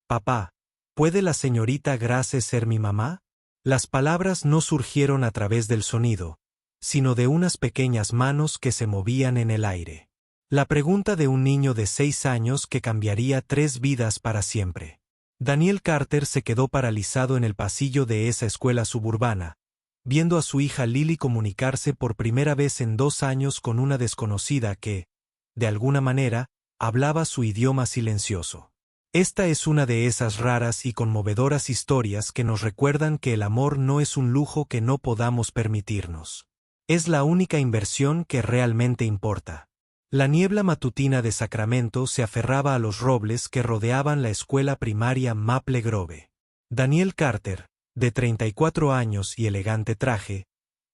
Papá, ¿puede la señorita Grace ser mi mamá? Las palabras no surgieron a través del sonido, sino de unas pequeñas manos que se movían en el aire. La pregunta de un niño de 6 años que cambiaría 3 vidas para siempre. Daniel Carter se quedó paralizado en el pasillo de esa escuela suburbana, viendo a su hija Lily comunicarse por primera vez en 2 años con una desconocida que, de alguna manera, hablaba su idioma silencioso. Esta es una de esas raras y conmovedoras historias que nos recuerdan que el amor no es un lujo que no podamos permitirnos. Es la única inversión que realmente importa. La niebla matutina de Sacramento se aferraba a los robles que rodeaban la escuela primaria Maple Grove. Daniel Carter, de 34 años y elegante traje,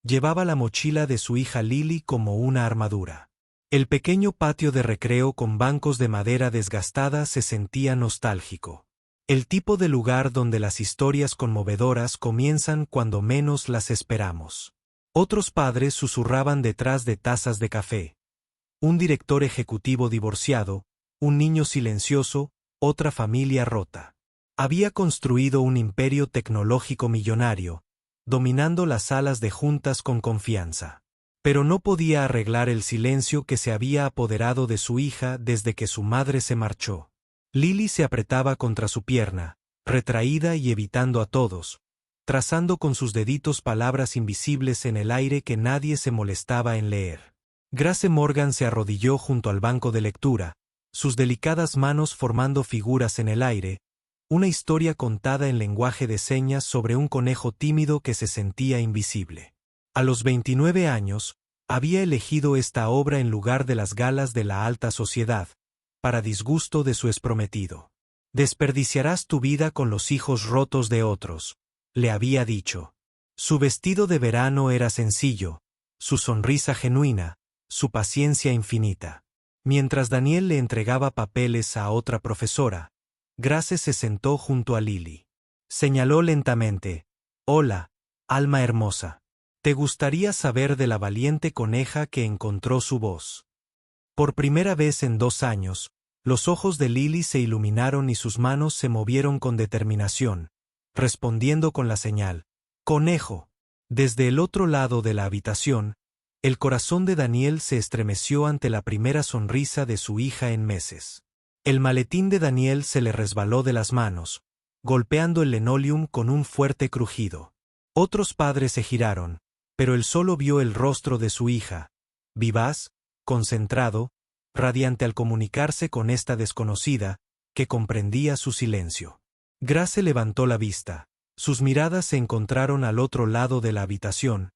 llevaba la mochila de su hija Lily como una armadura. El pequeño patio de recreo con bancos de madera desgastada se sentía nostálgico. El tipo de lugar donde las historias conmovedoras comienzan cuando menos las esperamos. Otros padres susurraban detrás de tazas de café. Un director ejecutivo divorciado, un niño silencioso, otra familia rota. Había construido un imperio tecnológico millonario, dominando las salas de juntas con confianza. Pero no podía arreglar el silencio que se había apoderado de su hija desde que su madre se marchó. Lily se apretaba contra su pierna, retraída y evitando a todos, trazando con sus deditos palabras invisibles en el aire que nadie se molestaba en leer. Grace Morgan se arrodilló junto al banco de lectura, sus delicadas manos formando figuras en el aire, una historia contada en lenguaje de señas sobre un conejo tímido que se sentía invisible. A los 29 años, había elegido esta obra en lugar de las galas de la alta sociedad, para disgusto de su exprometido. «Desperdiciarás tu vida con los hijos rotos de otros», le había dicho. Su vestido de verano era sencillo, su sonrisa genuina, su paciencia infinita. Mientras Daniel le entregaba papeles a otra profesora, Grace se sentó junto a Lily. Señaló lentamente: «Hola, alma hermosa. ¿Te gustaría saber de la valiente coneja que encontró su voz?» Por primera vez en 2 años, los ojos de Lily se iluminaron y sus manos se movieron con determinación, respondiendo con la señal: «Conejo». Desde el otro lado de la habitación, el corazón de Daniel se estremeció ante la primera sonrisa de su hija en meses. El maletín de Daniel se le resbaló de las manos, golpeando el linoleum con un fuerte crujido. Otros padres se giraron, pero él solo vio el rostro de su hija, vivaz, concentrado, radiante al comunicarse con esta desconocida, que comprendía su silencio. Grace levantó la vista, sus miradas se encontraron al otro lado de la habitación,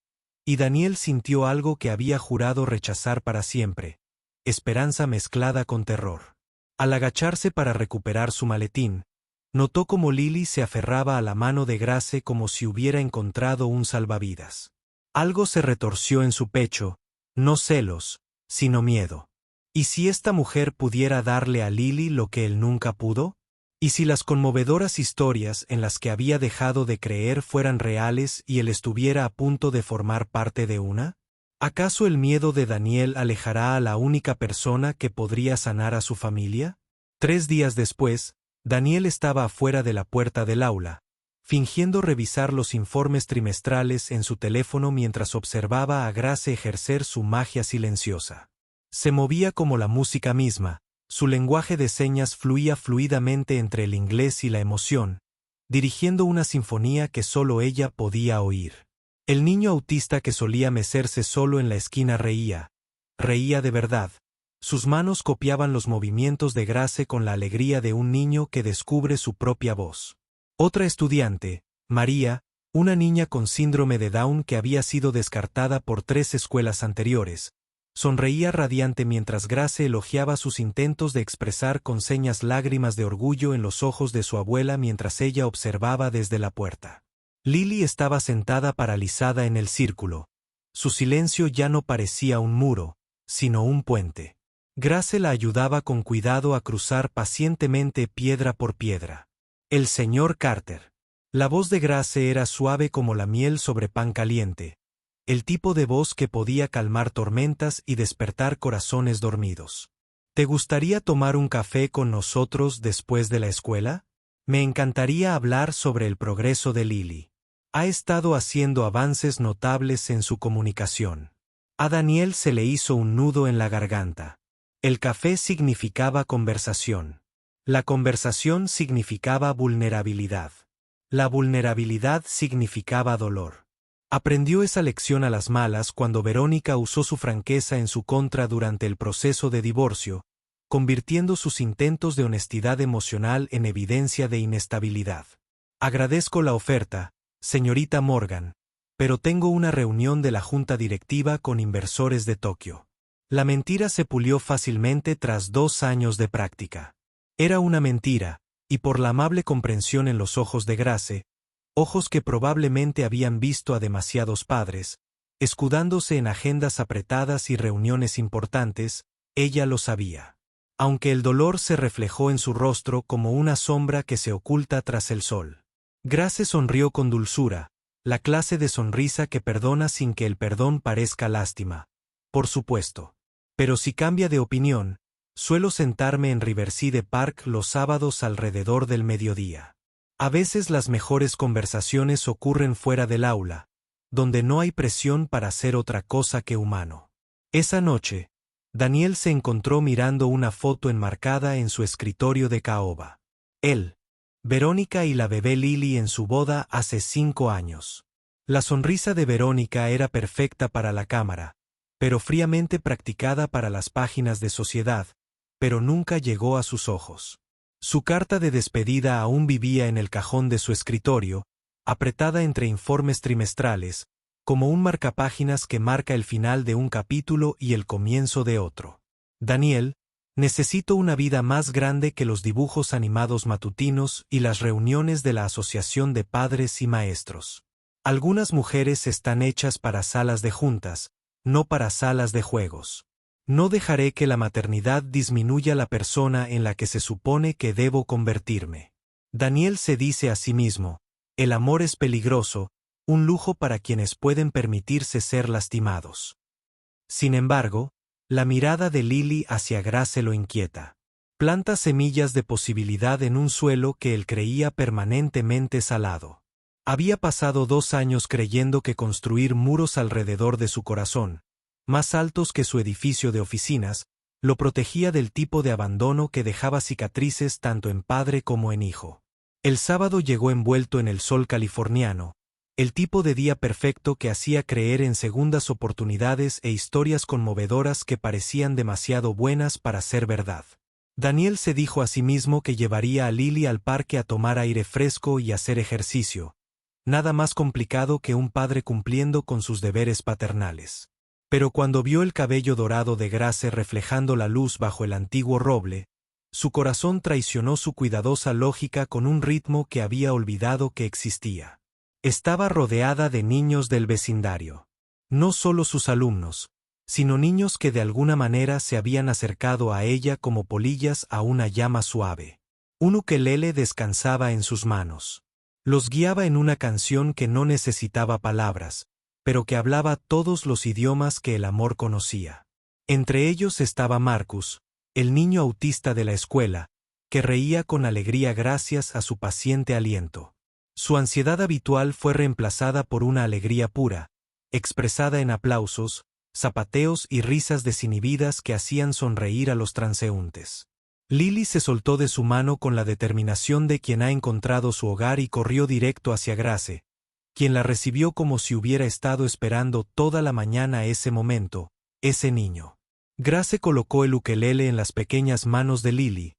y Daniel sintió algo que había jurado rechazar para siempre: esperanza mezclada con terror. Al agacharse para recuperar su maletín, notó cómo Lily se aferraba a la mano de Grace como si hubiera encontrado un salvavidas. Algo se retorció en su pecho, no celos, sino miedo. ¿Y si esta mujer pudiera darle a Lily lo que él nunca pudo? ¿Y si las conmovedoras historias en las que había dejado de creer fueran reales y él estuviera a punto de formar parte de una? ¿Acaso el miedo de Daniel alejará a la única persona que podría sanar a su familia? 3 días después, Daniel estaba afuera de la puerta del aula, fingiendo revisar los informes trimestrales en su teléfono mientras observaba a Grace ejercer su magia silenciosa. Se movía como la música misma, su lenguaje de señas fluía fluidamente entre el inglés y la emoción, dirigiendo una sinfonía que solo ella podía oír. El niño autista que solía mecerse solo en la esquina reía de verdad. Sus manos copiaban los movimientos de Grace con la alegría de un niño que descubre su propia voz. Otra estudiante, María, una niña con síndrome de Down que había sido descartada por 3 escuelas anteriores, sonreía radiante mientras Grace elogiaba sus intentos de expresar con señas lágrimas de orgullo en los ojos de su abuela mientras ella observaba desde la puerta. Lily estaba sentada paralizada en el círculo. Su silencio ya no parecía un muro, sino un puente. Grace la ayudaba con cuidado a cruzar pacientemente piedra por piedra. El señor Carter. La voz de Grace era suave como la miel sobre pan caliente, el tipo de voz que podía calmar tormentas y despertar corazones dormidos. ¿Te gustaría tomar un café con nosotros después de la escuela? Me encantaría hablar sobre el progreso de Lily. Ha estado haciendo avances notables en su comunicación. A Daniel se le hizo un nudo en la garganta. El café significaba conversación. La conversación significaba vulnerabilidad. La vulnerabilidad significaba dolor. Aprendió esa lección a las malas cuando Verónica usó su franqueza en su contra durante el proceso de divorcio, convirtiendo sus intentos de honestidad emocional en evidencia de inestabilidad. Agradezco la oferta, señorita Morgan, pero tengo una reunión de la junta directiva con inversores de Tokio. La mentira se pulió fácilmente tras 2 años de práctica. Era una mentira, y por la amable comprensión en los ojos de Grace, ojos que probablemente habían visto a demasiados padres, escudándose en agendas apretadas y reuniones importantes, ella lo sabía. Aunque el dolor se reflejó en su rostro como una sombra que se oculta tras el sol. Grace sonrió con dulzura, la clase de sonrisa que perdona sin que el perdón parezca lástima. Por supuesto. Pero si cambia de opinión, suelo sentarme en Riverside Park los sábados alrededor del mediodía. A veces las mejores conversaciones ocurren fuera del aula, donde no hay presión para ser otra cosa que humano. Esa noche, Daniel se encontró mirando una foto enmarcada en su escritorio de caoba. Él, Verónica y la bebé Lily en su boda hace 5 años. La sonrisa de Verónica era perfecta para la cámara, pero fríamente practicada para las páginas de sociedad, pero nunca llegó a sus ojos. Su carta de despedida aún vivía en el cajón de su escritorio, apretada entre informes trimestrales, como un marcapáginas que marca el final de un capítulo y el comienzo de otro. Daniel, necesito una vida más grande que los dibujos animados matutinos y las reuniones de la Asociación de Padres y Maestros. Algunas mujeres están hechas para salas de juntas, no para salas de juegos. No dejaré que la maternidad disminuya la persona en la que se supone que debo convertirme. Daniel se dice a sí mismo, el amor es peligroso, un lujo para quienes pueden permitirse ser lastimados. Sin embargo, la mirada de Lily hacia Grace lo inquieta. Planta semillas de posibilidad en un suelo que él creía permanentemente salado. Había pasado 2 años creyendo que construir muros alrededor de su corazón, más altos que su edificio de oficinas, lo protegía del tipo de abandono que dejaba cicatrices tanto en padre como en hijo. El sábado llegó envuelto en el sol californiano, el tipo de día perfecto que hacía creer en segundas oportunidades e historias conmovedoras que parecían demasiado buenas para ser verdad. Daniel se dijo a sí mismo que llevaría a Lily al parque a tomar aire fresco y hacer ejercicio, nada más complicado que un padre cumpliendo con sus deberes paternales. Pero cuando vio el cabello dorado de Grace reflejando la luz bajo el antiguo roble, su corazón traicionó su cuidadosa lógica con un ritmo que había olvidado que existía. Estaba rodeada de niños del vecindario. No solo sus alumnos, sino niños que de alguna manera se habían acercado a ella como polillas a una llama suave. Un ukelele descansaba en sus manos. Los guiaba en una canción que no necesitaba palabras, pero que hablaba todos los idiomas que el amor conocía. Entre ellos estaba Marcus, el niño autista de la escuela, que reía con alegría gracias a su paciente aliento. Su ansiedad habitual fue reemplazada por una alegría pura, expresada en aplausos, zapateos y risas desinhibidas que hacían sonreír a los transeúntes. Lily se soltó de su mano con la determinación de quien ha encontrado su hogar y corrió directo hacia Grace, quien la recibió como si hubiera estado esperando toda la mañana ese momento, ese niño. Grace colocó el ukelele en las pequeñas manos de Lily,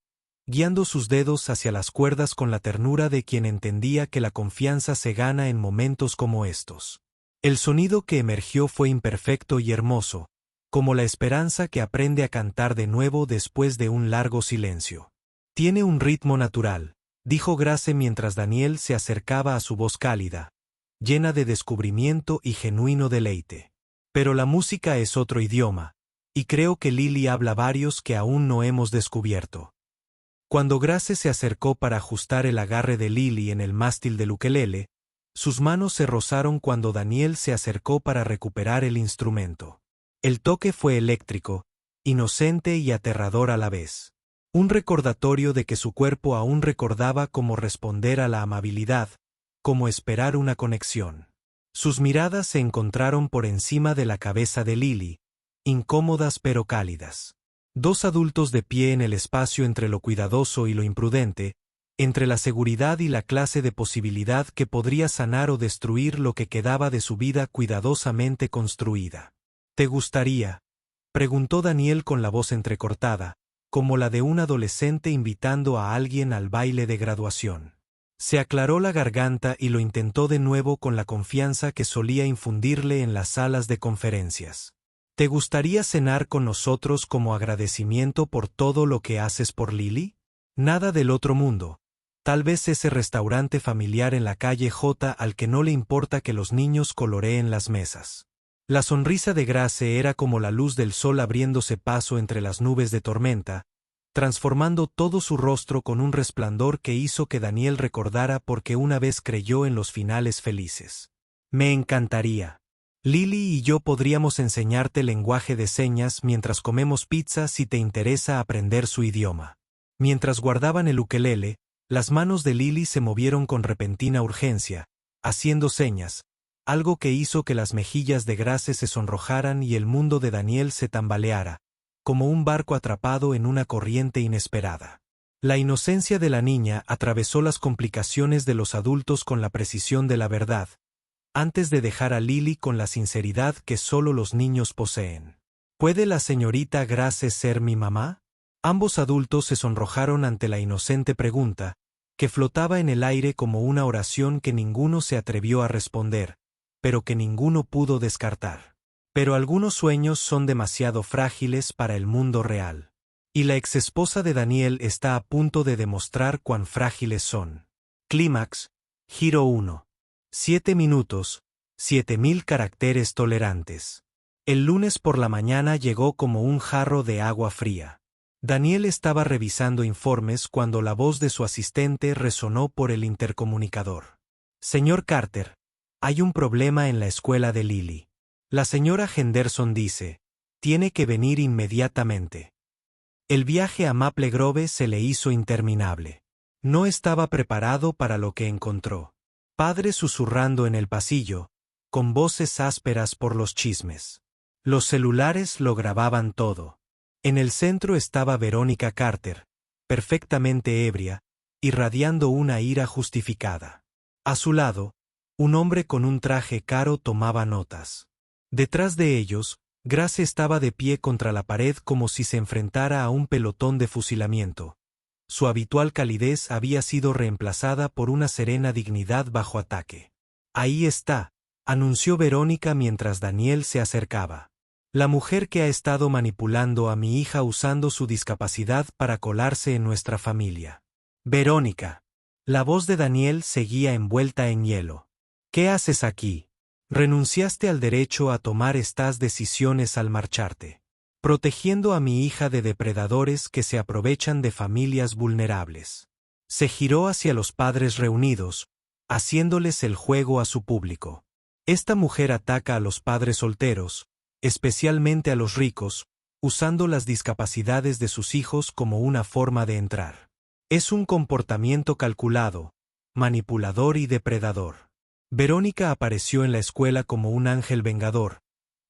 guiando sus dedos hacia las cuerdas con la ternura de quien entendía que la confianza se gana en momentos como estos. El sonido que emergió fue imperfecto y hermoso, como la esperanza que aprende a cantar de nuevo después de un largo silencio. Tiene un ritmo natural, dijo Grace mientras Daniel se acercaba a su voz cálida, llena de descubrimiento y genuino deleite. Pero la música es otro idioma, y creo que Lily habla varios que aún no hemos descubierto. Cuando Grace se acercó para ajustar el agarre de Lily en el mástil del ukelele, sus manos se rozaron cuando Daniel se acercó para recuperar el instrumento. El toque fue eléctrico, inocente y aterrador a la vez. Un recordatorio de que su cuerpo aún recordaba cómo responder a la amabilidad, cómo esperar una conexión. Sus miradas se encontraron por encima de la cabeza de Lily, incómodas pero cálidas. Dos adultos de pie en el espacio entre lo cuidadoso y lo imprudente, entre la seguridad y la clase de posibilidad que podría sanar o destruir lo que quedaba de su vida cuidadosamente construida. ¿Te gustaría?, preguntó Daniel con la voz entrecortada, como la de un adolescente invitando a alguien al baile de graduación. Se aclaró la garganta y lo intentó de nuevo con la confianza que solía infundirle en las salas de conferencias. ¿Te gustaría cenar con nosotros como agradecimiento por todo lo que haces por Lily? Nada del otro mundo. Tal vez ese restaurante familiar en la calle J al que no le importa que los niños coloreen las mesas. La sonrisa de Grace era como la luz del sol abriéndose paso entre las nubes de tormenta, transformando todo su rostro con un resplandor que hizo que Daniel recordara por qué una vez creyó en los finales felices. Me encantaría. Lily y yo podríamos enseñarte lenguaje de señas mientras comemos pizza si te interesa aprender su idioma. Mientras guardaban el ukelele, las manos de Lily se movieron con repentina urgencia, haciendo señas, algo que hizo que las mejillas de Grace se sonrojaran y el mundo de Daniel se tambaleara, como un barco atrapado en una corriente inesperada. La inocencia de la niña atravesó las complicaciones de los adultos con la precisión de la verdad, antes de dejar a Lily con la sinceridad que solo los niños poseen. ¿Puede la señorita Grace ser mi mamá? Ambos adultos se sonrojaron ante la inocente pregunta, que flotaba en el aire como una oración que ninguno se atrevió a responder, pero que ninguno pudo descartar. Pero algunos sueños son demasiado frágiles para el mundo real. Y la exesposa de Daniel está a punto de demostrar cuán frágiles son. Clímax, Giro 1. 7 minutos, 7000 caracteres tolerantes. El lunes por la mañana llegó como un jarro de agua fría. Daniel estaba revisando informes cuando la voz de su asistente resonó por el intercomunicador. Señor Carter, hay un problema en la escuela de Lily. La señora Henderson dice, tiene que venir inmediatamente. El viaje a Maple Grove se le hizo interminable. No estaba preparado para lo que encontró. Padres susurrando en el pasillo, con voces ásperas por los chismes. Los celulares lo grababan todo. En el centro estaba Verónica Carter, perfectamente ebria, irradiando una ira justificada. A su lado, un hombre con un traje caro tomaba notas. Detrás de ellos, Grace estaba de pie contra la pared como si se enfrentara a un pelotón de fusilamiento. Su habitual calidez había sido reemplazada por una serena dignidad bajo ataque. Ahí está, anunció Verónica mientras Daniel se acercaba. La mujer que ha estado manipulando a mi hija usando su discapacidad para colarse en nuestra familia. Verónica. La voz de Daniel seguía envuelta en hielo. ¿Qué haces aquí? Renunciaste al derecho a tomar estas decisiones al marcharte, protegiendo a mi hija de depredadores que se aprovechan de familias vulnerables. Se giró hacia los padres reunidos, haciéndoles el juego a su público. Esta mujer ataca a los padres solteros, especialmente a los ricos, usando las discapacidades de sus hijos como una forma de entrar. Es un comportamiento calculado, manipulador y depredador. Verónica apareció en la escuela como un ángel vengador,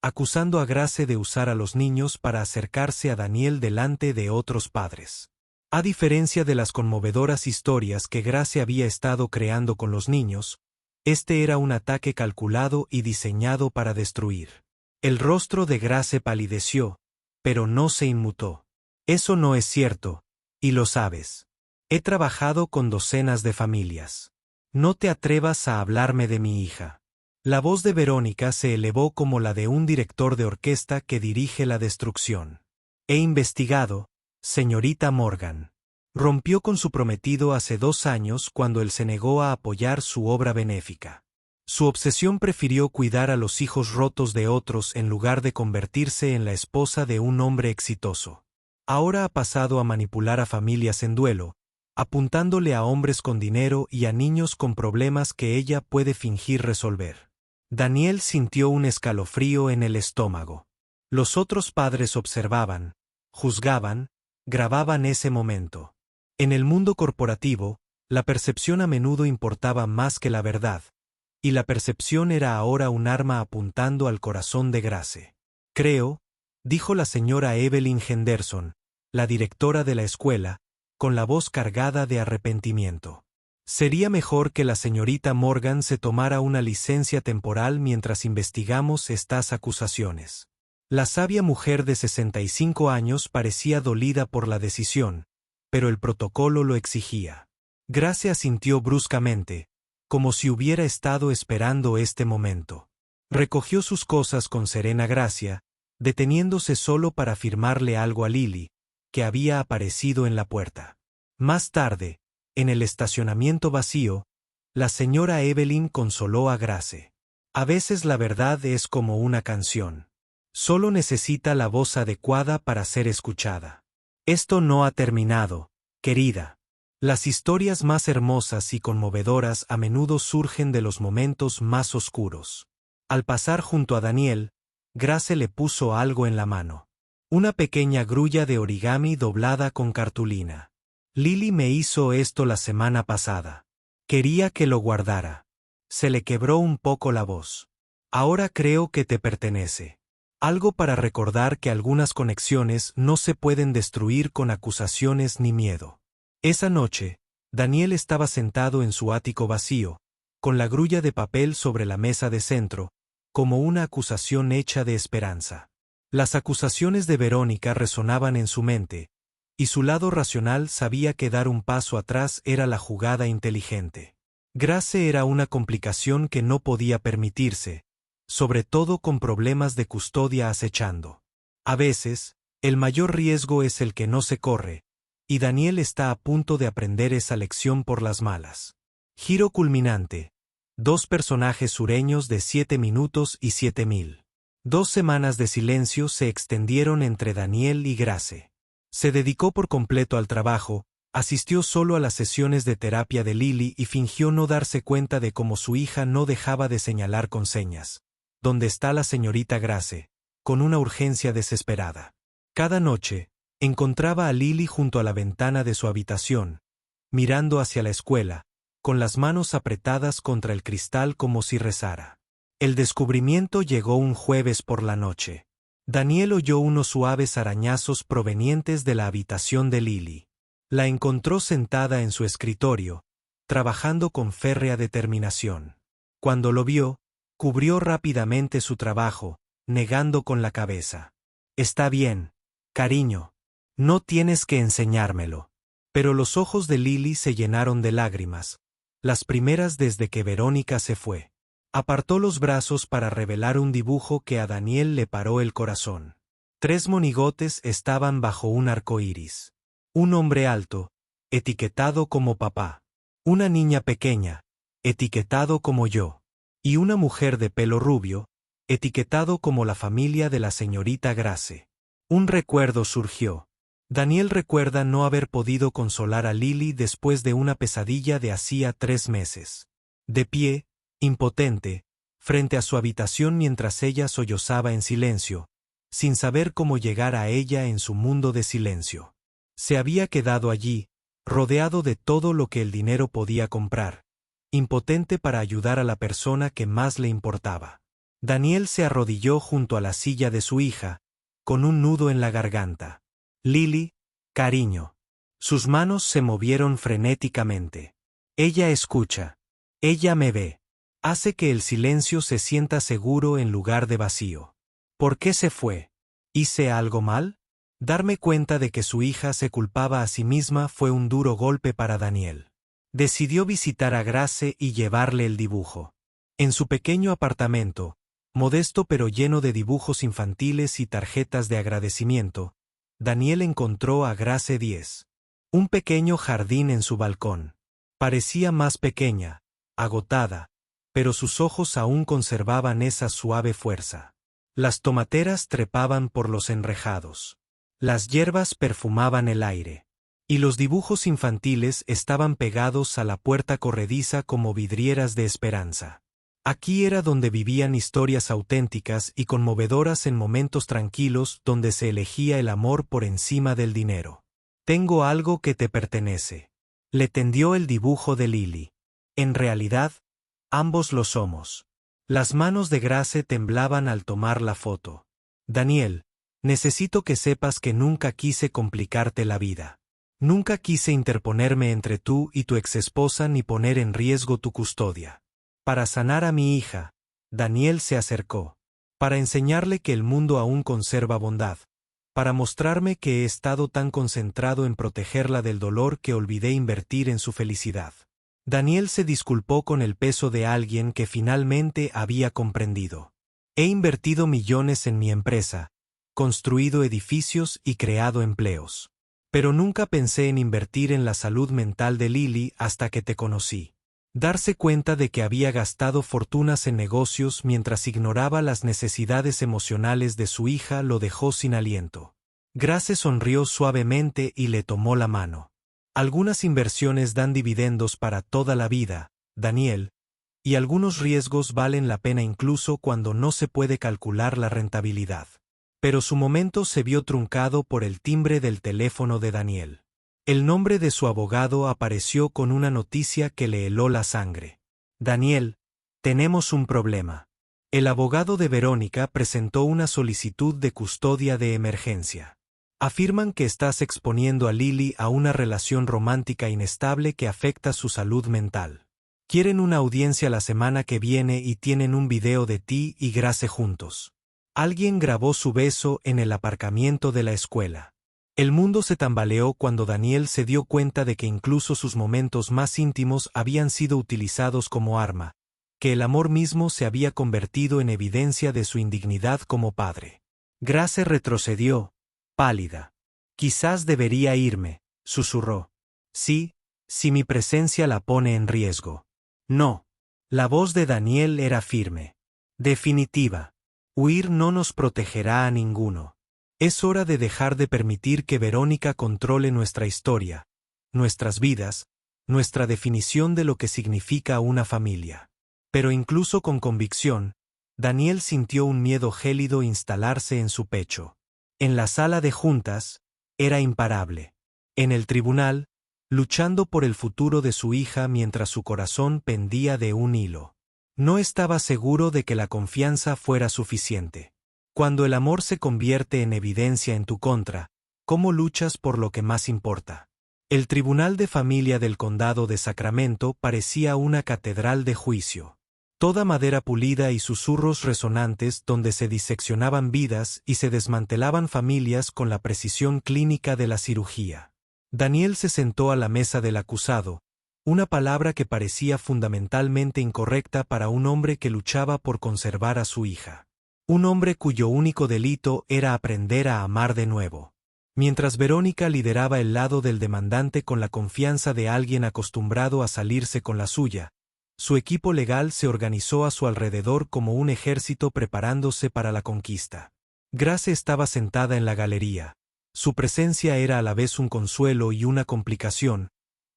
acusando a Grace de usar a los niños para acercarse a Daniel delante de otros padres. A diferencia de las conmovedoras historias que Grace había estado creando con los niños, este era un ataque calculado y diseñado para destruir. El rostro de Grace palideció, pero no se inmutó. Eso no es cierto, y lo sabes. He trabajado con docenas de familias. No te atrevas a hablarme de mi hija. La voz de Verónica se elevó como la de un director de orquesta que dirige la destrucción. He investigado, señorita Morgan. Rompió con su prometido hace 2 años cuando él se negó a apoyar su obra benéfica. Su obsesión prefirió cuidar a los hijos rotos de otros en lugar de convertirse en la esposa de un hombre exitoso. Ahora ha pasado a manipular a familias en duelo, apuntándole a hombres con dinero y a niños con problemas que ella puede fingir resolver. Daniel sintió un escalofrío en el estómago. Los otros padres observaban, juzgaban, grababan ese momento. En el mundo corporativo, la percepción a menudo importaba más que la verdad, y la percepción era ahora un arma apuntando al corazón de Grace. Creo, dijo la señora Evelyn Henderson, la directora de la escuela, con la voz cargada de arrepentimiento. Sería mejor que la señorita Morgan se tomara una licencia temporal mientras investigamos estas acusaciones. La sabia mujer de 65 años parecía dolida por la decisión, pero el protocolo lo exigía. Grace asintió bruscamente, como si hubiera estado esperando este momento. Recogió sus cosas con serena gracia, deteniéndose solo para firmarle algo a Lily, que había aparecido en la puerta. Más tarde, en el estacionamiento vacío, la señora Evelyn consoló a Grace. A veces la verdad es como una canción. Solo necesita la voz adecuada para ser escuchada. Esto no ha terminado, querida. Las historias más hermosas y conmovedoras a menudo surgen de los momentos más oscuros. Al pasar junto a Daniel, Grace le puso algo en la mano. Una pequeña grulla de origami doblada con cartulina. Lily me hizo esto la semana pasada. Quería que lo guardara. Se le quebró un poco la voz. Ahora creo que te pertenece. Algo para recordar que algunas conexiones no se pueden destruir con acusaciones ni miedo. Esa noche, Daniel estaba sentado en su ático vacío, con la grulla de papel sobre la mesa de centro, como una acusación hecha de esperanza. Las acusaciones de Verónica resonaban en su mente, y su lado racional sabía que dar un paso atrás era la jugada inteligente. Grace era una complicación que no podía permitirse, sobre todo con problemas de custodia acechando. A veces, el mayor riesgo es el que no se corre, y Daniel está a punto de aprender esa lección por las malas. Giro culminante. 2 personajes sureños de 7 minutos y 7000. 2 semanas de silencio se extendieron entre Daniel y Grace. Se dedicó por completo al trabajo, asistió solo a las sesiones de terapia de Lily y fingió no darse cuenta de cómo su hija no dejaba de señalar con señas. ¿Dónde está la señorita Grace?, con una urgencia desesperada. Cada noche, encontraba a Lily junto a la ventana de su habitación, mirando hacia la escuela, con las manos apretadas contra el cristal como si rezara. El descubrimiento llegó un jueves por la noche. Daniel oyó unos suaves arañazos provenientes de la habitación de Lily. La encontró sentada en su escritorio, trabajando con férrea determinación. Cuando lo vio, cubrió rápidamente su trabajo, negando con la cabeza. Está bien, cariño. No tienes que enseñármelo. Pero los ojos de Lily se llenaron de lágrimas, las primeras desde que Verónica se fue. Apartó los brazos para revelar un dibujo que a Daniel le paró el corazón. 3 monigotes estaban bajo un arco iris. Un hombre alto, etiquetado como papá. Una niña pequeña, etiquetado como yo. Y una mujer de pelo rubio, etiquetado como la familia de la señorita Grace. Un recuerdo surgió. Daniel recuerda no haber podido consolar a Lily después de una pesadilla de hacía 3 meses. De pie, impotente, frente a su habitación mientras ella sollozaba en silencio, sin saber cómo llegar a ella en su mundo de silencio. Se había quedado allí, rodeado de todo lo que el dinero podía comprar, impotente para ayudar a la persona que más le importaba. Daniel se arrodilló junto a la silla de su hija, con un nudo en la garganta. Lily, cariño. Sus manos se movieron frenéticamente. Ella escucha. Ella me ve. Hace que el silencio se sienta seguro en lugar de vacío. ¿Por qué se fue? ¿Hice algo mal? Darme cuenta de que su hija se culpaba a sí misma fue un duro golpe para Daniel. Decidió visitar a Grace y llevarle el dibujo. En su pequeño apartamento, modesto pero lleno de dibujos infantiles y tarjetas de agradecimiento, Daniel encontró a Grace 10. Un pequeño jardín en su balcón. Parecía más pequeña, agotada, pero sus ojos aún conservaban esa suave fuerza. Las tomateras trepaban por los enrejados. Las hierbas perfumaban el aire. Y los dibujos infantiles estaban pegados a la puerta corrediza como vidrieras de esperanza. Aquí era donde vivían historias auténticas y conmovedoras en momentos tranquilos donde se elegía el amor por encima del dinero. Tengo algo que te pertenece. Le tendió el dibujo de Lily. En realidad, ambos lo somos. Las manos de Grace temblaban al tomar la foto. Daniel, necesito que sepas que nunca quise complicarte la vida. Nunca quise interponerme entre tú y tu exesposa ni poner en riesgo tu custodia. Para sanar a mi hija, Daniel se acercó. Para enseñarle que el mundo aún conserva bondad. Para mostrarme que he estado tan concentrado en protegerla del dolor que olvidé invertir en su felicidad. Daniel se disculpó con el peso de alguien que finalmente había comprendido. He invertido millones en mi empresa, construido edificios y creado empleos. Pero nunca pensé en invertir en la salud mental de Lily hasta que te conocí. Darse cuenta de que había gastado fortunas en negocios mientras ignoraba las necesidades emocionales de su hija lo dejó sin aliento. Grace sonrió suavemente y le tomó la mano. Algunas inversiones dan dividendos para toda la vida, Daniel, y algunos riesgos valen la pena incluso cuando no se puede calcular la rentabilidad. Pero su momento se vio truncado por el timbre del teléfono de Daniel. El nombre de su abogado apareció con una noticia que le heló la sangre. Daniel, tenemos un problema. El abogado de Verónica presentó una solicitud de custodia de emergencia. Afirman que estás exponiendo a Lily a una relación romántica inestable que afecta su salud mental. Quieren una audiencia la semana que viene y tienen un video de ti y Grace juntos. Alguien grabó su beso en el aparcamiento de la escuela. El mundo se tambaleó cuando Daniel se dio cuenta de que incluso sus momentos más íntimos habían sido utilizados como arma, que el amor mismo se había convertido en evidencia de su indignidad como padre. Grace retrocedió, pálida. Quizás debería irme, susurró. Sí, si mi presencia la pone en riesgo. No. La voz de Daniel era firme. Definitiva. Huir no nos protegerá a ninguno. Es hora de dejar de permitir que Verónica controle nuestra historia, nuestras vidas, nuestra definición de lo que significa una familia. Pero incluso con convicción, Daniel sintió un miedo gélido instalarse en su pecho. En la sala de juntas, era imparable. En el tribunal, luchando por el futuro de su hija mientras su corazón pendía de un hilo. No estaba seguro de que la confianza fuera suficiente. Cuando el amor se convierte en evidencia en tu contra, ¿cómo luchas por lo que más importa? El Tribunal de Familia del Condado de Sacramento parecía una catedral de juicio. Toda madera pulida y susurros resonantes donde se diseccionaban vidas y se desmantelaban familias con la precisión clínica de la cirugía. Daniel se sentó a la mesa del acusado, una palabra que parecía fundamentalmente incorrecta para un hombre que luchaba por conservar a su hija. Un hombre cuyo único delito era aprender a amar de nuevo. Mientras Verónica lideraba el lado del demandante con la confianza de alguien acostumbrado a salirse con la suya, su equipo legal se organizó a su alrededor como un ejército preparándose para la conquista. Grace estaba sentada en la galería. Su presencia era a la vez un consuelo y una complicación,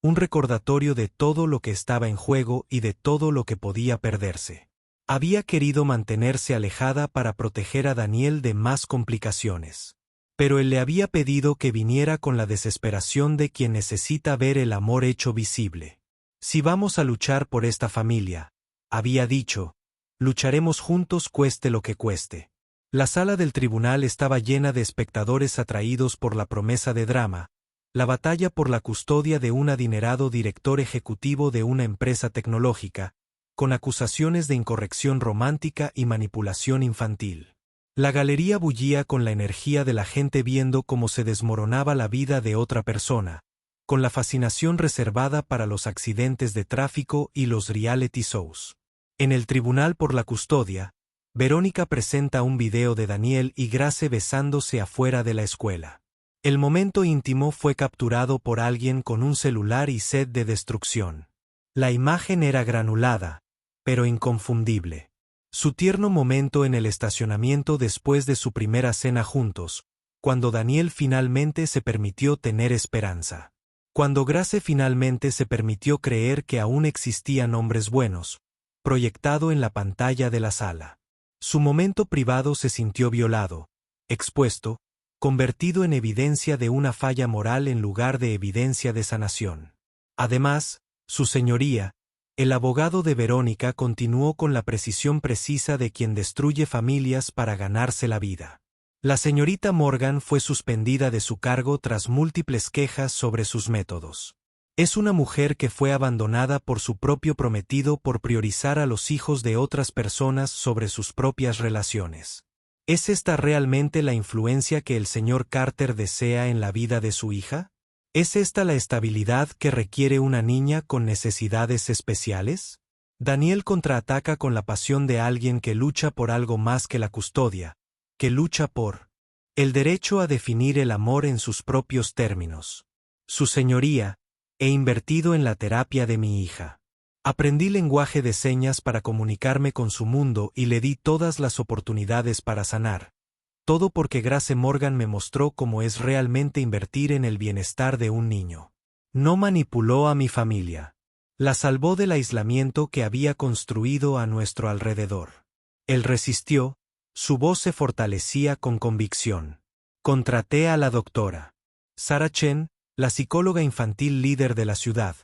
un recordatorio de todo lo que estaba en juego y de todo lo que podía perderse. Había querido mantenerse alejada para proteger a Daniel de más complicaciones. Pero él le había pedido que viniera con la desesperación de quien necesita ver el amor hecho visible. Si vamos a luchar por esta familia, había dicho, lucharemos juntos cueste lo que cueste. La sala del tribunal estaba llena de espectadores atraídos por la promesa de drama, la batalla por la custodia de un adinerado director ejecutivo de una empresa tecnológica, con acusaciones de incorrección romántica y manipulación infantil. La galería bullía con la energía de la gente viendo cómo se desmoronaba la vida de otra persona, con la fascinación reservada para los accidentes de tráfico y los reality shows. En el tribunal por la custodia, Verónica presenta un video de Daniel y Grace besándose afuera de la escuela. El momento íntimo fue capturado por alguien con un celular y sed de destrucción. La imagen era granulada, pero inconfundible. Su tierno momento en el estacionamiento después de su primera cena juntos, cuando Daniel finalmente se permitió tener esperanza. Cuando Grace finalmente se permitió creer que aún existían hombres buenos, proyectado en la pantalla de la sala. Su momento privado se sintió violado, expuesto, convertido en evidencia de una falla moral en lugar de evidencia de sanación. Además, su señoría, el abogado de Verónica continuó con la precisión precisa de quien destruye familias para ganarse la vida. La señorita Morgan fue suspendida de su cargo tras múltiples quejas sobre sus métodos. Es una mujer que fue abandonada por su propio prometido por priorizar a los hijos de otras personas sobre sus propias relaciones. ¿Es esta realmente la influencia que el señor Carter desea en la vida de su hija? ¿Es esta la estabilidad que requiere una niña con necesidades especiales? Daniel contraataca con la pasión de alguien que lucha por algo más que la custodia, que lucha por el derecho a definir el amor en sus propios términos. Su señoría, he invertido en la terapia de mi hija. Aprendí lenguaje de señas para comunicarme con su mundo y le di todas las oportunidades para sanar. Todo porque Grace Morgan me mostró cómo es realmente invertir en el bienestar de un niño. No manipuló a mi familia. La salvó del aislamiento que había construido a nuestro alrededor. Él resistió, su voz se fortalecía con convicción. Contraté a la doctora Sarah Chen, la psicóloga infantil líder de la ciudad,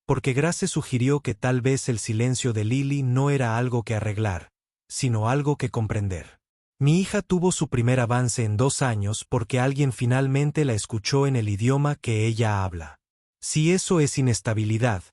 porque Grace sugirió que tal vez el silencio de Lily no era algo que arreglar, sino algo que comprender. Mi hija tuvo su primer avance en 2 años porque alguien finalmente la escuchó en el idioma que ella habla. Si eso es inestabilidad,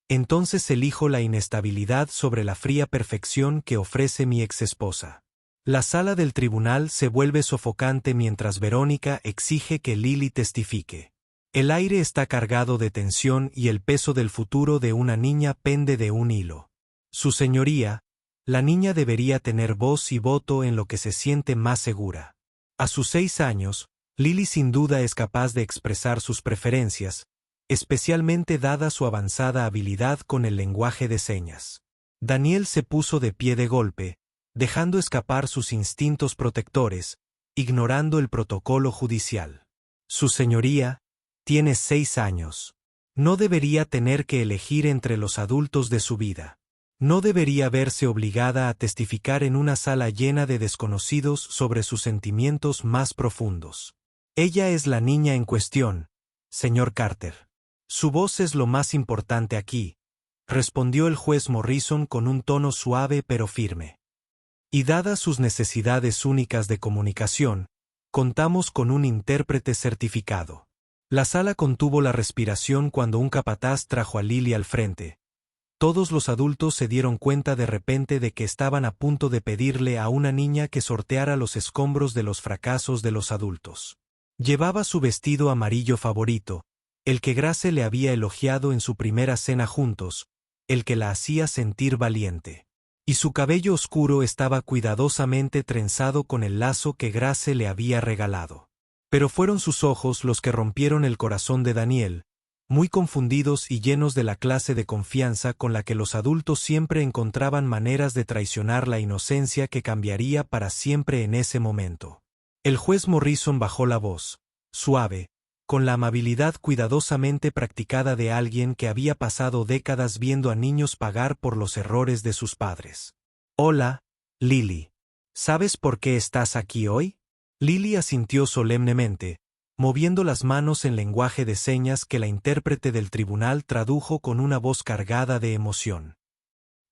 entonces elijo la inestabilidad sobre la fría perfección que ofrece mi exesposa. La sala del tribunal se vuelve sofocante mientras Verónica exige que Lily testifique. El aire está cargado de tensión y el peso del futuro de una niña pende de un hilo. Su señoría, la niña debería tener voz y voto en lo que se siente más segura. A sus 6 años, Lily sin duda es capaz de expresar sus preferencias, especialmente dada su avanzada habilidad con el lenguaje de señas. Daniel se puso de pie de golpe, dejando escapar sus instintos protectores, ignorando el protocolo judicial. Su señoría, tiene 6 años. No debería tener que elegir entre los adultos de su vida. No debería verse obligada a testificar en una sala llena de desconocidos sobre sus sentimientos más profundos. Ella es la niña en cuestión, señor Carter. Su voz es lo más importante aquí, respondió el juez Morrison con un tono suave pero firme. Y dadas sus necesidades únicas de comunicación, contamos con un intérprete certificado. La sala contuvo la respiración cuando un capataz trajo a Lily al frente. Todos los adultos se dieron cuenta de repente de que estaban a punto de pedirle a una niña que sorteara los escombros de los fracasos de los adultos. Llevaba su vestido amarillo favorito, el que Grace le había elogiado en su primera cena juntos, el que la hacía sentir valiente. Y su cabello oscuro estaba cuidadosamente trenzado con el lazo que Grace le había regalado. Pero fueron sus ojos los que rompieron el corazón de Daniel, muy confundidos y llenos de la clase de confianza con la que los adultos siempre encontraban maneras de traicionar la inocencia que cambiaría para siempre en ese momento. El juez Morrison bajó la voz, suave, con la amabilidad cuidadosamente practicada de alguien que había pasado décadas viendo a niños pagar por los errores de sus padres. Hola, Lily. ¿Sabes por qué estás aquí hoy? Lily asintió solemnemente, moviendo las manos en lenguaje de señas que la intérprete del tribunal tradujo con una voz cargada de emoción.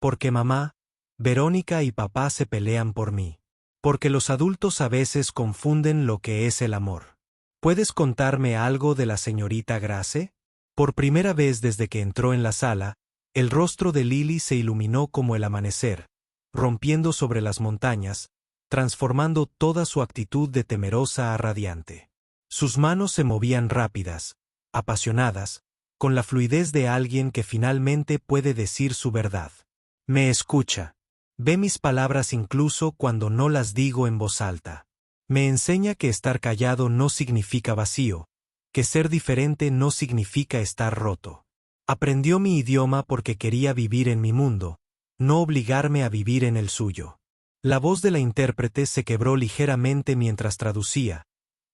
Porque mamá, Verónica y papá se pelean por mí. Porque los adultos a veces confunden lo que es el amor. ¿Puedes contarme algo de la señorita Grace? Por primera vez desde que entró en la sala, el rostro de Lily se iluminó como el amanecer, rompiendo sobre las montañas, transformando toda su actitud de temerosa a radiante. Sus manos se movían rápidas, apasionadas, con la fluidez de alguien que finalmente puede decir su verdad. Me escucha. Ve mis palabras incluso cuando no las digo en voz alta. Me enseña que estar callado no significa vacío, que ser diferente no significa estar roto. Aprendió mi idioma porque quería vivir en mi mundo, no obligarme a vivir en el suyo. La voz de la intérprete se quebró ligeramente mientras traducía,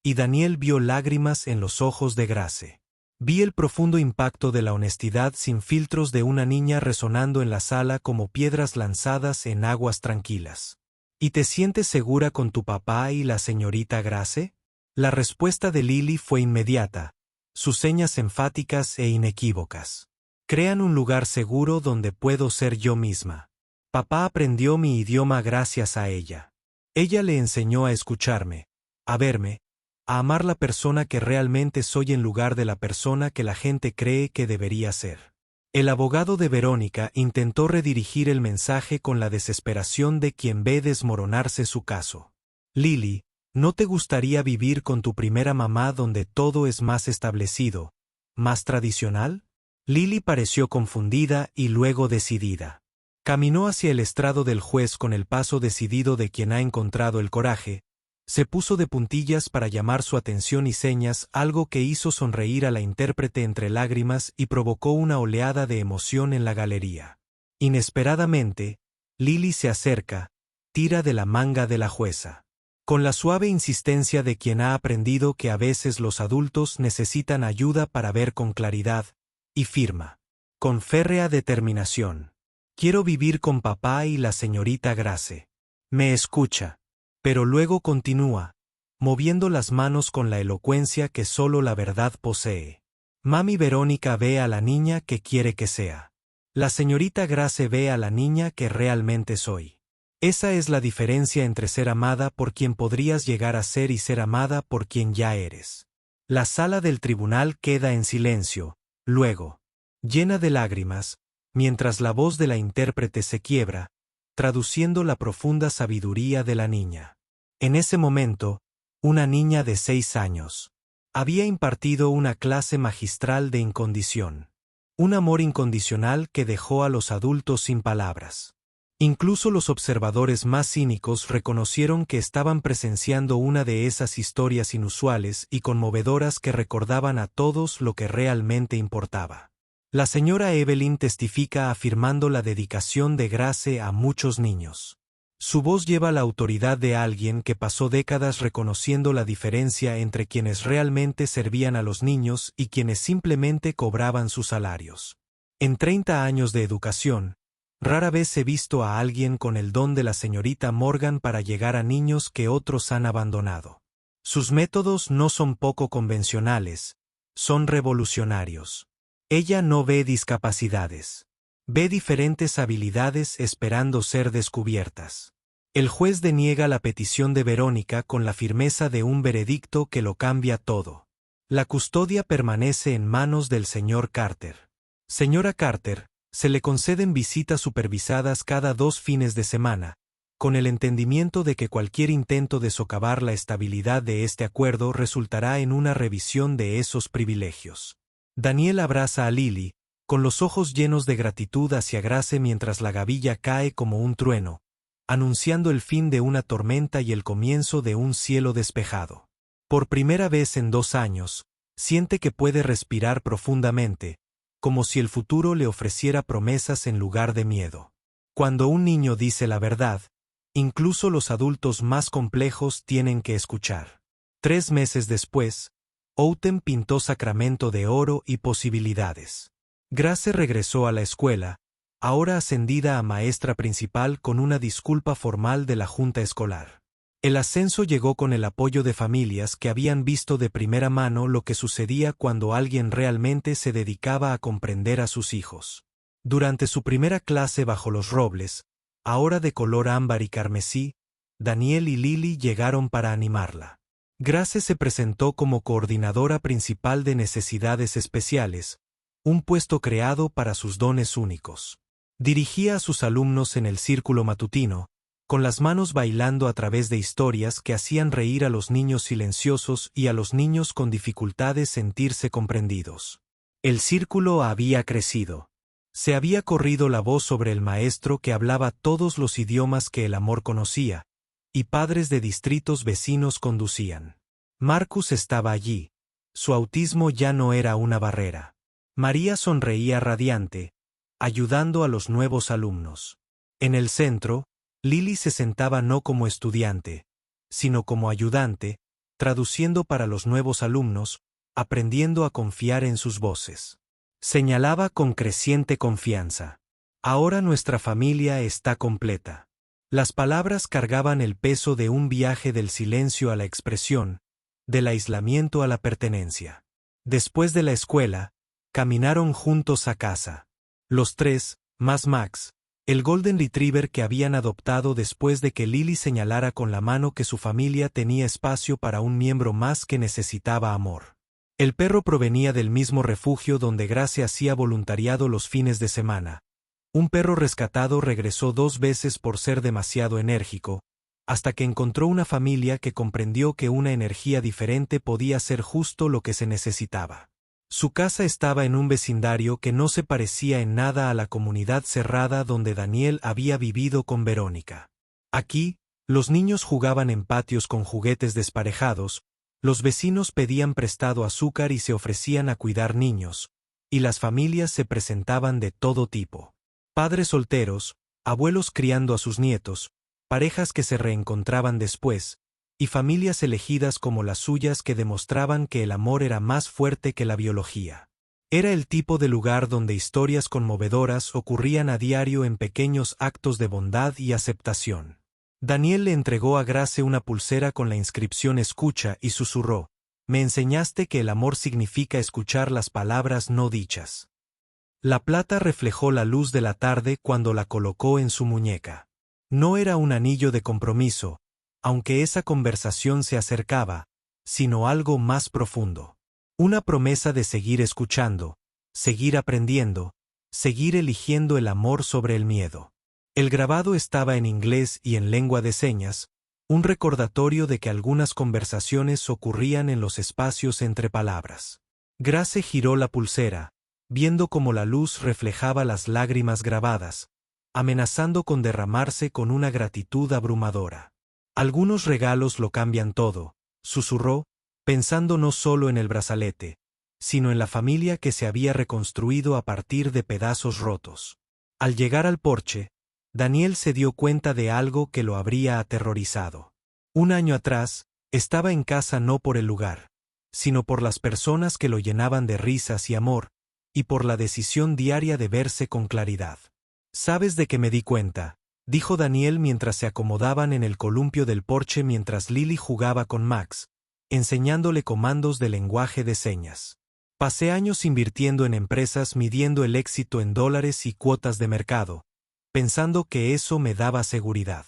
y Daniel vio lágrimas en los ojos de Grace. Vi el profundo impacto de la honestidad sin filtros de una niña resonando en la sala como piedras lanzadas en aguas tranquilas. ¿Y te sientes segura con tu papá y la señorita Grace? La respuesta de Lily fue inmediata, sus señas enfáticas e inequívocas. Crean un lugar seguro donde puedo ser yo misma. Papá aprendió mi idioma gracias a ella. Ella le enseñó a escucharme, a verme, a amar la persona que realmente soy en lugar de la persona que la gente cree que debería ser. El abogado de Verónica intentó redirigir el mensaje con la desesperación de quien ve desmoronarse su caso. Lily, ¿no te gustaría vivir con tu primera mamá donde todo es más establecido, más tradicional? Lily pareció confundida y luego decidida. Caminó hacia el estrado del juez con el paso decidido de quien ha encontrado el coraje, se puso de puntillas para llamar su atención y señas, algo que hizo sonreír a la intérprete entre lágrimas y provocó una oleada de emoción en la galería. Inesperadamente, Lily se acerca, tira de la manga de la jueza. Con la suave insistencia de quien ha aprendido que a veces los adultos necesitan ayuda para ver con claridad, y firma. Con férrea determinación. Quiero vivir con papá y la señorita Grace. Me escucha. Pero luego continúa, moviendo las manos con la elocuencia que solo la verdad posee. Mami Verónica ve a la niña que quiere que sea. La señorita Grace ve a la niña que realmente soy. Esa es la diferencia entre ser amada por quien podrías llegar a ser y ser amada por quien ya eres. La sala del tribunal queda en silencio, luego, llena de lágrimas, mientras la voz de la intérprete se quiebra, traduciendo la profunda sabiduría de la niña. En ese momento, una niña de 6 años había impartido una clase magistral de incondición. Un amor incondicional que dejó a los adultos sin palabras. Incluso los observadores más cínicos reconocieron que estaban presenciando una de esas historias inusuales y conmovedoras que recordaban a todos lo que realmente importaba. La señora Evelyn testifica afirmando la dedicación de Grace a muchos niños. Su voz lleva la autoridad de alguien que pasó décadas reconociendo la diferencia entre quienes realmente servían a los niños y quienes simplemente cobraban sus salarios. En 30 años de educación, rara vez he visto a alguien con el don de la señorita Morgan para llegar a niños que otros han abandonado. Sus métodos no son poco convencionales, son revolucionarios. Ella no ve discapacidades. Ve diferentes habilidades esperando ser descubiertas. El juez deniega la petición de Verónica con la firmeza de un veredicto que lo cambia todo. La custodia permanece en manos del señor Carter. Señora Carter, se le conceden visitas supervisadas cada 2 fines de semana, con el entendimiento de que cualquier intento de socavar la estabilidad de este acuerdo resultará en una revisión de esos privilegios. Daniel abraza a Lily, con los ojos llenos de gratitud hacia Grace mientras la gavilla cae como un trueno, anunciando el fin de una tormenta y el comienzo de un cielo despejado. Por primera vez en 2 años, siente que puede respirar profundamente, como si el futuro le ofreciera promesas en lugar de miedo. Cuando un niño dice la verdad, incluso los adultos más complejos tienen que escuchar. 3 meses después, Outem pintó Sacramento de oro y posibilidades. Grace regresó a la escuela, ahora ascendida a maestra principal con una disculpa formal de la junta escolar. El ascenso llegó con el apoyo de familias que habían visto de primera mano lo que sucedía cuando alguien realmente se dedicaba a comprender a sus hijos. Durante su primera clase bajo los robles, ahora de color ámbar y carmesí, Daniel y Lily llegaron para animarla. Grace se presentó como coordinadora principal de necesidades especiales, un puesto creado para sus dones únicos. Dirigía a sus alumnos en el círculo matutino, con las manos bailando a través de historias que hacían reír a los niños silenciosos y a los niños con dificultades sentirse comprendidos. El círculo había crecido. Se había corrido la voz sobre el maestro que hablaba todos los idiomas que el amor conocía, y padres de distritos vecinos conducían. Marcus estaba allí. Su autismo ya no era una barrera. María sonreía radiante, ayudando a los nuevos alumnos. En el centro, Lily se sentaba no como estudiante, sino como ayudante, traduciendo para los nuevos alumnos, aprendiendo a confiar en sus voces. Señalaba con creciente confianza. Ahora nuestra familia está completa. Las palabras cargaban el peso de un viaje del silencio a la expresión, del aislamiento a la pertenencia. Después de la escuela, caminaron juntos a casa. Los tres, más Max, el Golden Retriever que habían adoptado después de que Lily señalara con la mano que su familia tenía espacio para un miembro más que necesitaba amor. El perro provenía del mismo refugio donde Grace hacía voluntariado los fines de semana. Un perro rescatado regresó 2 veces por ser demasiado enérgico, hasta que encontró una familia que comprendió que una energía diferente podía ser justo lo que se necesitaba. Su casa estaba en un vecindario que no se parecía en nada a la comunidad cerrada donde Daniel había vivido con Verónica. Aquí, los niños jugaban en patios con juguetes desparejados, los vecinos pedían prestado azúcar y se ofrecían a cuidar niños, y las familias se presentaban de todo tipo. Padres solteros, abuelos criando a sus nietos, parejas que se reencontraban después, y familias elegidas como las suyas que demostraban que el amor era más fuerte que la biología. Era el tipo de lugar donde historias conmovedoras ocurrían a diario en pequeños actos de bondad y aceptación. Daniel le entregó a Grace una pulsera con la inscripción Escucha y susurró: «Me enseñaste que el amor significa escuchar las palabras no dichas». La plata reflejó la luz de la tarde cuando la colocó en su muñeca. No era un anillo de compromiso, aunque esa conversación se acercaba, sino algo más profundo. Una promesa de seguir escuchando, seguir aprendiendo, seguir eligiendo el amor sobre el miedo. El grabado estaba en inglés y en lengua de señas, un recordatorio de que algunas conversaciones ocurrían en los espacios entre palabras. Grace giró la pulsera, viendo cómo la luz reflejaba las lágrimas grabadas, amenazando con derramarse con una gratitud abrumadora. «Algunos regalos lo cambian todo», susurró, pensando no solo en el brazalete, sino en la familia que se había reconstruido a partir de pedazos rotos. Al llegar al porche, Daniel se dio cuenta de algo que lo habría aterrorizado. Un año atrás, estaba en casa no por el lugar, sino por las personas que lo llenaban de risas y amor, y por la decisión diaria de verse con claridad. «¿Sabes de qué me di cuenta?», dijo Daniel mientras se acomodaban en el columpio del porche mientras Lily jugaba con Max, enseñándole comandos de lenguaje de señas. «Pasé años invirtiendo en empresas midiendo el éxito en dólares y cuotas de mercado, pensando que eso me daba seguridad.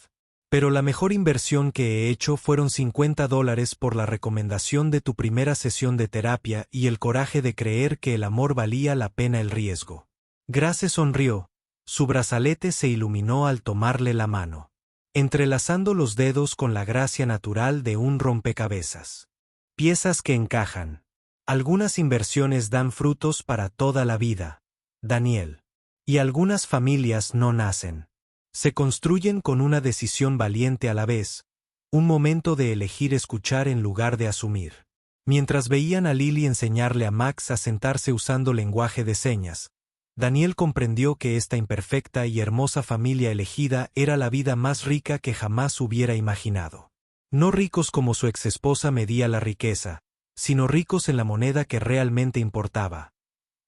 Pero la mejor inversión que he hecho fueron $50 por la recomendación de tu primera sesión de terapia y el coraje de creer que el amor valía la pena el riesgo». Grace sonrió. Su brazalete se iluminó al tomarle la mano, entrelazando los dedos con la gracia natural de un rompecabezas. Piezas que encajan. Algunas inversiones dan frutos para toda la vida, Daniel. Y algunas familias no nacen. Se construyen con una decisión valiente a la vez, un momento de elegir escuchar en lugar de asumir. Mientras veían a Lily enseñarle a Max a sentarse usando lenguaje de señas, Daniel comprendió que esta imperfecta y hermosa familia elegida era la vida más rica que jamás hubiera imaginado. No ricos como su exesposa medía la riqueza, sino ricos en la moneda que realmente importaba.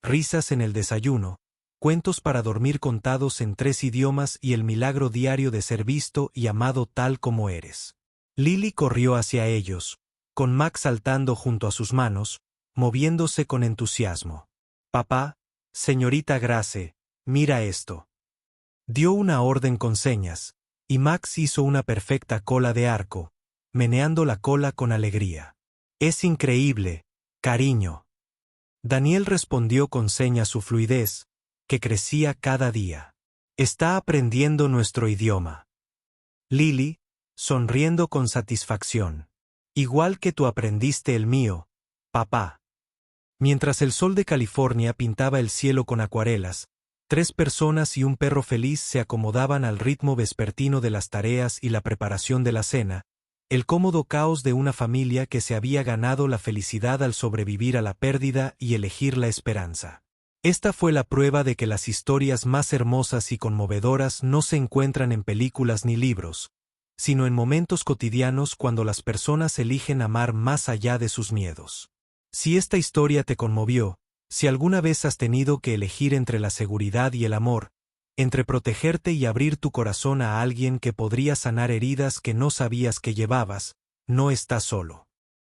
Risas en el desayuno, cuentos para dormir contados en 3 idiomas y el milagro diario de ser visto y amado tal como eres. Lily corrió hacia ellos, con Max saltando junto a sus manos, moviéndose con entusiasmo. «Papá, señorita Grace, mira esto». Dio una orden con señas, y Max hizo una perfecta cola de arco, meneando la cola con alegría. «Es increíble, cariño». Daniel respondió con señas su fluidez, que crecía cada día. «Está aprendiendo nuestro idioma». Lily, sonriendo con satisfacción. «Igual que tú aprendiste el mío, papá». Mientras el sol de California pintaba el cielo con acuarelas, 3 personas y un perro feliz se acomodaban al ritmo vespertino de las tareas y la preparación de la cena, el cómodo caos de una familia que se había ganado la felicidad al sobrevivir a la pérdida y elegir la esperanza. Esta fue la prueba de que las historias más hermosas y conmovedoras no se encuentran en películas ni libros, sino en momentos cotidianos cuando las personas eligen amar más allá de sus miedos. Si esta historia te conmovió, si alguna vez has tenido que elegir entre la seguridad y el amor, entre protegerte y abrir tu corazón a alguien que podría sanar heridas que no sabías que llevabas, no estás solo.